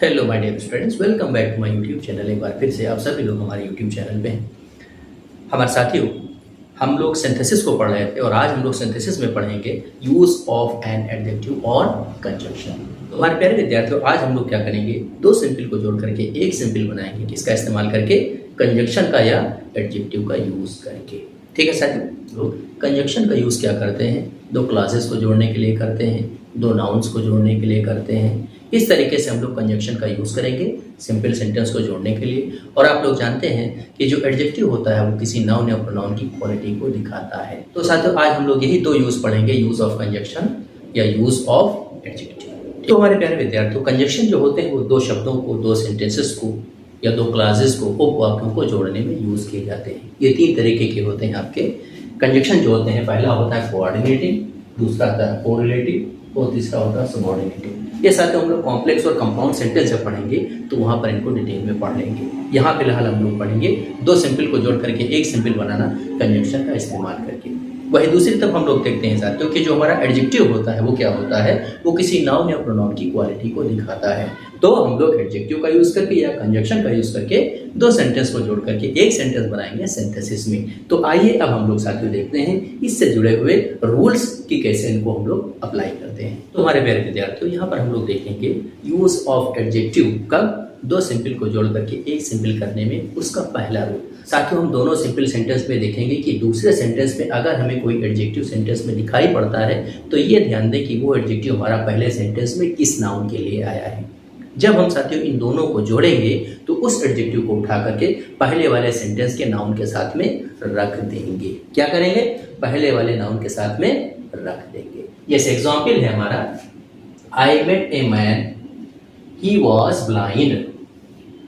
Hello my dear students, welcome back to my YouTube channel. एक बार फिर से आप सभी लोग हमारे यूट्यूब चैनल पे हैं। हमारे साथियों, हम लोग सिंथेसिस को पढ़ रहे थे और आज हम लोग सिंथेसिस में पढ़ेंगे यूज ऑफ एन एडजेक्टिव और कंजंक्शन। तो हमारे प्यारे विद्यार्थियों, आज हम लोग क्या करेंगे, दो सिंपल को जोड़ करके एक सिंपल बनाएंगे। किसका इस्तेमाल करके? कंजंक्शन का या एडजेक्टिव का यूज करके। ठीक है साथियों, लोग कंजंक्शन का यूज क्या करते हैं? दो क्लासेस को जोड़ने के लिए करते हैं, दो नाउन्स को जोड़ने के लिए करते हैं। इस तरीके से हम लोग कंजंक्शन का यूज़ करेंगे सिंपल सेंटेंस को जोड़ने के लिए। और आप लोग जानते हैं कि जो एडजेक्टिव होता है वो किसी नाउन या प्रोनाउन की क्वालिटी को दिखाता है। तो साथियों, आज हम लोग यही दो यूज़ पढ़ेंगे, यूज़ ऑफ कंजंक्शन या यूज़ ऑफ एडजेक्टिव। तो हमारे प्यारे विद्यार्थियों, कंजंक्शन जो होते हैं वो दो शब्दों को, दो सेंटेंसेस को या दो क्लासेस को, उपवाक्यों को जोड़ने में यूज़ किए जाते हैं। ये तीन तरीके के होते हैं आपके कंजंक्शन जो होते हैं। पहला होता है कोऑर्डिनेटिंग, दूसरा होता है कोरिलेटिव और तीसरा होता है सबऑर्डिनेटिव। ये साथ हम लोग कॉम्प्लेक्स और कंपाउंड सेंटेंस जब पढ़ेंगे तो वहाँ पर इनको डिटेल में पढ़ लेंगे। यहाँ फिलहाल हम लोग पढ़ेंगे दो सिंपल को जोड़ करके एक सिंपल बनाना कंजंक्शन का इस्तेमाल करके। वही दूसरी तरफ हम लोग देखते हैं साथियों कि जो हमारा एडजेक्टिव होता है वो क्या होता है, वो किसी नाउन या प्रोनाउन की क्वालिटी को दिखाता है। तो हम लोग एडजेक्टिव का यूज करके या कंजंक्शन का यूज करके दो सेंटेंस को जोड़ करके एक सेंटेंस बनाएंगे सिंथेसिस में। तो आइए अब हम लोग साथियों देखते हैं इससे जुड़े हुए रूल्स की कैसे इनको हम लोग अप्लाई करते हैं। तो हमारे प्यारे विद्यार्थियों, यहाँ पर हम लोग देखेंगे यूज ऑफ एडजेक्टिव का दो सिंपल को जोड़ करके एक सिंपल करने में उसका पहला रूल। साथियों, हम दोनों सिंपल सेंटेंस में देखेंगे कि दूसरे सेंटेंस में अगर हमें कोई एडजेक्टिव सेंटेंस में दिखाई पड़ता है तो ये ध्यान दें कि वो एडजेक्टिव हमारा पहले सेंटेंस में किस नाउन के लिए आया है। जब हम साथियों इन दोनों को जोड़ेंगे तो उस एडजेक्टिव को उठा करके पहले वाले सेंटेंस के नाउन के साथ में रख देंगे। क्या करेंगे? पहले वाले नाउन के साथ में रख देंगे। जैसे एग्जाम्पल है हमारा, I met a man he was blind.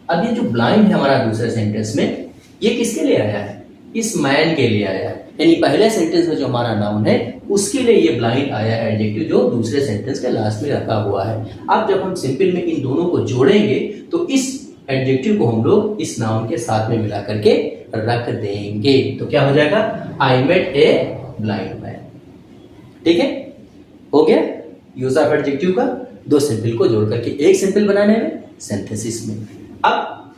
अब ये जो ब्लाइंड है हमारा दूसरे सेंटेंस में, ये किसके लिए आया है? इस मैन के लिए आया है। यानी पहले सेंटेंस में जो हमारा नाउन है उसके लिए ये ब्लाइंड आया है एडजेक्टिव, जो दूसरे सेंटेंस के लास्ट में रखा हुआ है। अब जब हम सिंपल में इन दोनों को जोड़ेंगे तो इस एडजेक्टिव को हम लोग इस नाउन के साथ में मिला करके रख देंगे। तो क्या हो जाएगा? I met a blind man. ठीक है, हो गया यूज ऑफ एडजेक्टिव का दो सिंपल को जोड़ करके एक सिंपल बनाने में, सिंथेसिस में। अब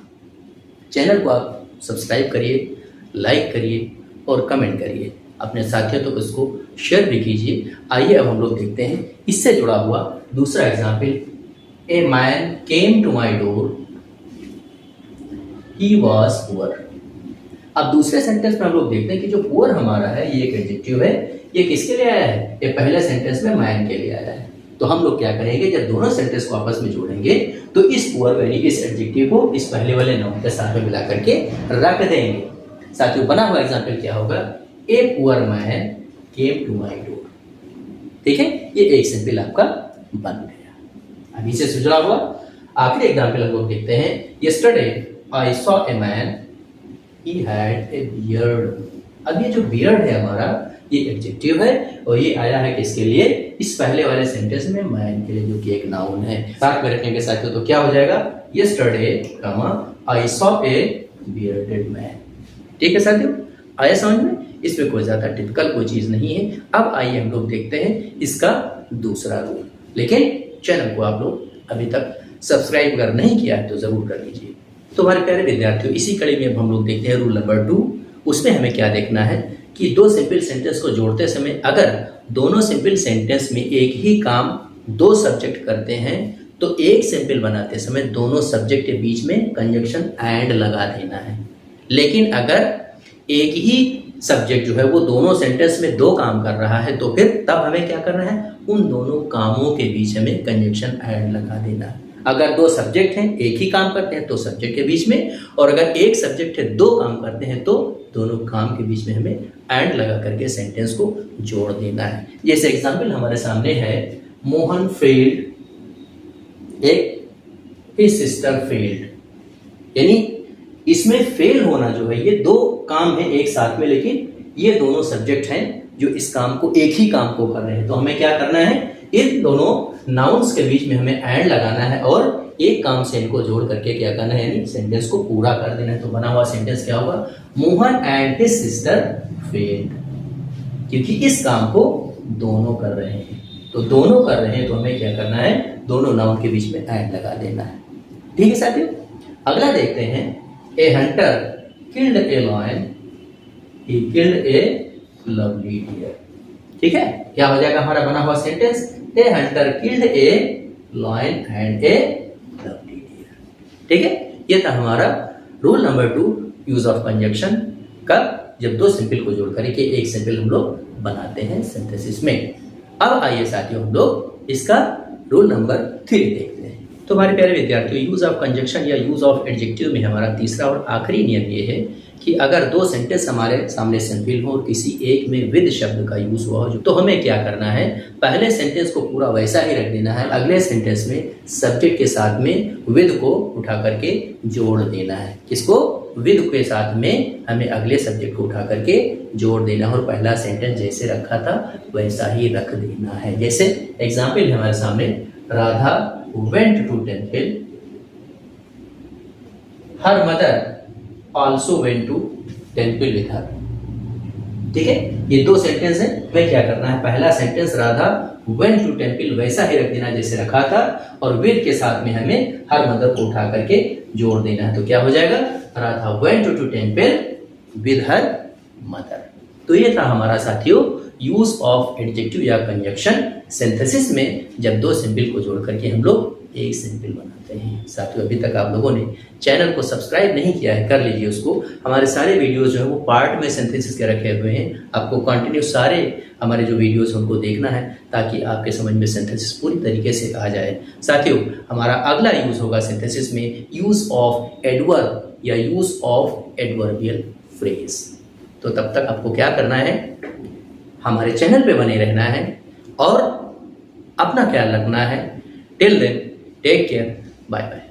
चैनल को आप सब्सक्राइब करिए, लाइक करिए और कमेंट करिए। अपने साथियों तक उसको शेयर भी कीजिए। आइए अब हम लोग देखते हैं इससे जुड़ा हुआ दूसरा example. A man came to my door, he was poor. अब दूसरे सेंटेंस में हम लोग देखते हैं कि जो पुअर हमारा है ये एक एडजेक्टिव है। ये किसके लिए आया है? ये पहले सेंटेंस में मैन के लिए आया है। तो हम लोग क्या करेंगे, जब दोनों सेंटेंस को आपस में जोड़ेंगे तो इस पुअर यानी इस एडजेक्टिव को इस पहले वाले नाउन के साथ में मिला करके रख देंगे। साथियों, बना हुआ एग्जाम्पल क्या होगा? A poor man came to my door. ठीक है, ये एक सिंपल आपका बन गया। अभी से जुड़ा हुआ आखिरी एग्जाम्पल हम लोग देखते हैं। Yesterday I saw a man he had a beard. अब ये जो बियर्ड है हमारा ये एडजेक्टिव है और ये आया है किसके लिए? इस पहले वाले सेंटेंस में मैन के लिए, जो कि एक नाउन है। साथ में रखने के साथियों तो क्या हो जाएगा? Yesterday I saw a bearded man. ठीक है साथियों, आया समझ में? इसमें कोई ज्यादा टिपिकल कोई चीज नहीं है। अब आइए हम लोग देखते हैं इसका दूसरा रूल। लेकिन चैनल को आप लोग अभी तक सब्सक्राइब अगर नहीं किया है तो जरूर कर लीजिए। तो हमारे प्यारे विद्यार्थियों, इसी कड़ी में अब हम लोग देखते हैं रूल नंबर 2। उसमें हमें क्या देखना है कि दो सिंपल सेंटेंस को जोड़ते समय अगर दोनों सिंपल सेंटेंस में एक ही काम दो सब्जेक्ट करते हैं तो एक सिंपल बनाते समय दोनों सब्जेक्ट के बीच में कंजंक्शन एंड लगा देना है। लेकिन अगर एक ही सब्जेक्ट जो है वो दोनों सेंटेंस में दो काम कर रहा है तो फिर तब हमें क्या करना है? उन दोनों कामों के बीच हमें कंजंक्शन एंड लगा देना है। अगर दो सब्जेक्ट हैं एक ही काम करते हैं तो सब्जेक्ट के बीच में, और अगर एक सब्जेक्ट है दो काम करते हैं तो दोनों काम के बीच में हमें एंड लगा करके सेंटेंस को जोड़ देना है। जैसे एग्जांपल हमारे सामने है, मोहन फेल्ड एक हिज सिस्टर फेल्ड। यानी इसमें फेल होना जो है ये दो काम है एक साथ में, लेकिन ये दोनों सब्जेक्ट हैं जो इस काम को, एक ही काम को कर रहे हैं। तो हमें क्या करना है? इन दोनों नाउन्स के बीच में हमें एंड लगाना है और एक काम से इनको जोड़ करके क्या करना है, यानी सेंटेंस को पूरा कर देना है। तो बना हुआ सेंटेंस क्या होगा? Mohan and his sister failed. क्योंकि इस काम को दोनों कर रहे हैं, तो दोनों कर रहे हैं तो हमें क्या करना है? दोनों नाउन के बीच में एंड लगा देना है। ठीक है साथियों, अगला देखते हैं, a hunter killed a lion, he killed a lovely deer. ठीक है, क्या हो जाएगा हमारा बना हुआ सेंटेंस, a hunter killed a lion and a lovely deer. ठीक है, ये था हमारा rule number 2 use of conjunction का, जब दो सिंपल को जोड़ करके एक सिंपल हम लोग बनाते हैं सिंथेसिस में। अब आइए साथियों हम लोग इसका रूल नंबर 3 देखते हैं। तो हमारे प्यारे विद्यार्थियों, यूज ऑफ कंजक्शन या यूज ऑफ एडजेक्टिव में हमारा तीसरा और आखिरी नियम ये है कि अगर दो सेंटेंस हमारे सामने सिंपल हो और किसी एक में विद शब्द का यूज हुआ हो, तो हमें क्या करना है, पहले सेंटेंस को पूरा वैसा ही रख देना है, अगले सेंटेंस में सब्जेक्ट के साथ में विद को उठा करके जोड़ देना है। किसको, विद के साथ में हमें अगले सब्जेक्ट को उठा करके जोड़ देना है और पहला सेंटेंस जैसे रखा था वैसा ही रख देना है। जैसे एग्जाम्पल है हमारे सामने, Radha went to temple, her mother also went to temple with her. ठीक है, ये दो सेंटेंस है, हमें क्या करना है, पहला sentence Radha went to temple वैसा ही रख देना जैसे रखा था और विद के साथ में हमें हर मदर को उठा करके जोड़ देना है। तो क्या हो जाएगा, Radha went to temple with her mother. तो ये था हमारा साथियों यूज ऑफ एडजेक्टिव या कंजक्शन सिंथेसिस में, जब दो सिंपल को जोड़ करके हम लोग एक सिंपल बनाते हैं। साथियों, अभी तक आप लोगों ने चैनल को सब्सक्राइब नहीं किया है, कर लीजिए उसको। हमारे सारे वीडियोस जो है वो पार्ट में सिंथेसिस के रखे हुए हैं, आपको कंटिन्यू सारे हमारे जो वीडियोस हैं उनको देखना है ताकि आपके समझ में सिंथेसिस पूरी तरीके से आ जाए। साथियों, हमारा अगला यूज होगा सिंथेसिस में यूज ऑफ एडवर्ब या यूज ऑफ एडवर्बियल फ्रेज। तो तब तक आपको क्या करना है, हमारे चैनल पे बने रहना है और अपना ख्याल रखना है। Till then, take care, bye bye.